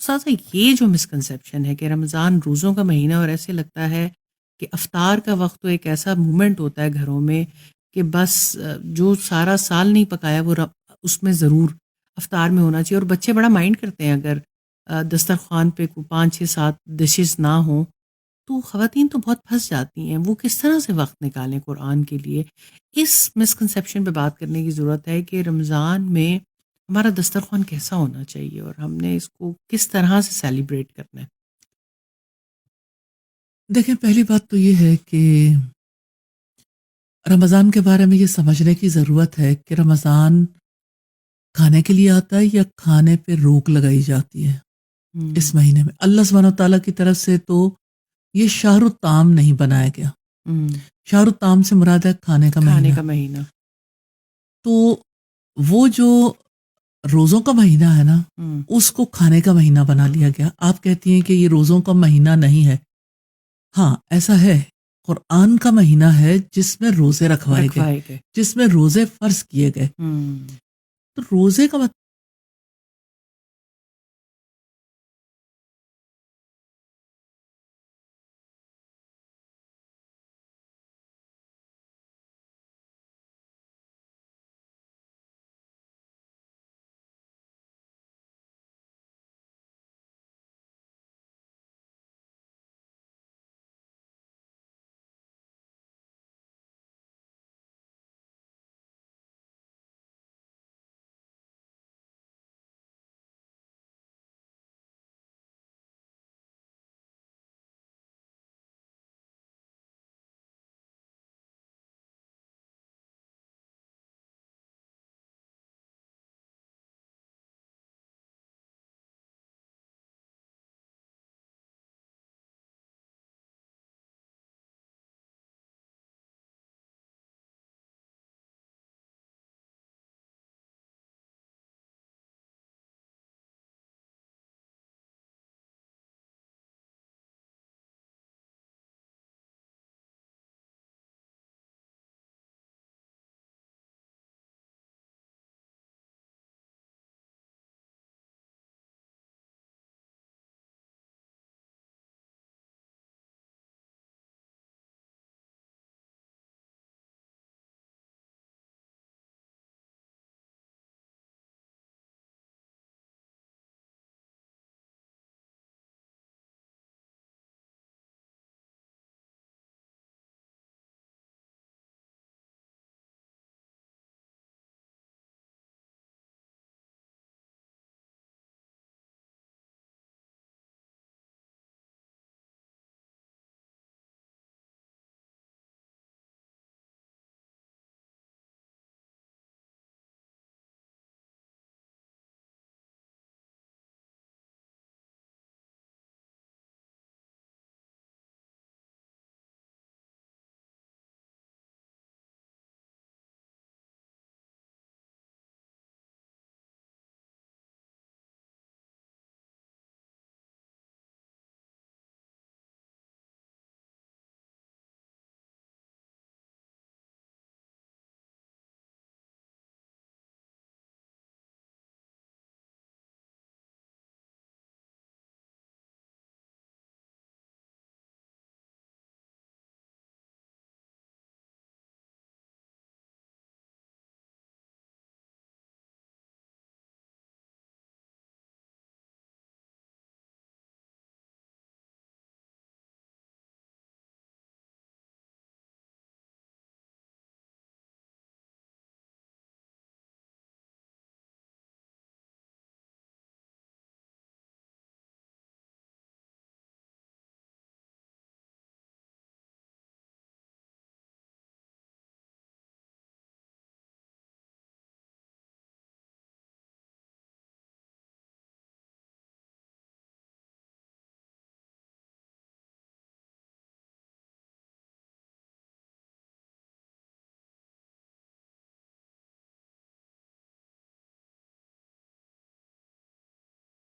साथ ये जो मिसकंसेप्शन है कि रमज़ान रोज़ों का महीना और ऐसे लगता है कि अफ्तार का वक्त तो एक ऐसा मोमेंट होता है घरों में कि बस जो सारा साल नहीं पकाया वो उसमें ज़रूर अफ्तार में होना चाहिए। और बच्चे बड़ा माइंड करते हैं अगर दस्तरखान पे कोई 5 6 7 डिशेस ना हो, तो ख़वातीन तो बहुत फंस जाती हैं। वो किस तरह से वक्त निकालें कुरान के लिए? इस मिसकंसेप्शन पे बात करने की ज़रूरत है कि रमज़ान में हमारा दस्तरख़्वान कैसा होना चाहिए और हमने इसको किस तरह से सेलिब्रेट करना है? देखिए, पहली बात तो ये है कि रमज़ान के बारे में ये समझने की ज़रूरत है कि रमज़ान खाने के लिए आता है या खाने पे रोक लगाई जाती है हुँ, इस महीने में। अल्लाह सुब्हानहू व तआला की तरफ से तो ये शहर ताम नहीं बनाया गया। हुँ, शहर ताम से मुराद है खाने का खाने महीना। का महीना। तो वो जो रोज़ों का महीना है ना, हुँ, उसको खाने का महीना बना लिया गया। आप कहती हैं कि ये रोज़ों का महीना नहीं है। हाँ, ऐसा है। कुरान का महीना है जिसमें रोज़े रखवाए गए, रखवाए गए। जिसमें रोज़े फ़र्ज़ किए गए। हुँ, तो रोज़े का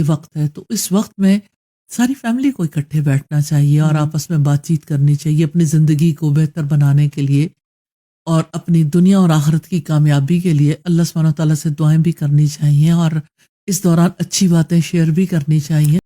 वक़्त है, तो इस वक़्त में सारी फ़ैमिली को इकट्ठे बैठना चाहिए और हुँ। आपस में बातचीत करनी चाहिए अपनी ज़िंदगी को बेहतर बनाने के लिए और अपनी दुनिया और आखिरत की कामयाबी के लिए अल्लाह सुब्हानहू व तआला से दुआएँ भी करनी चाहिए और इस दौरान अच्छी बातें शेयर भी करनी चाहिए।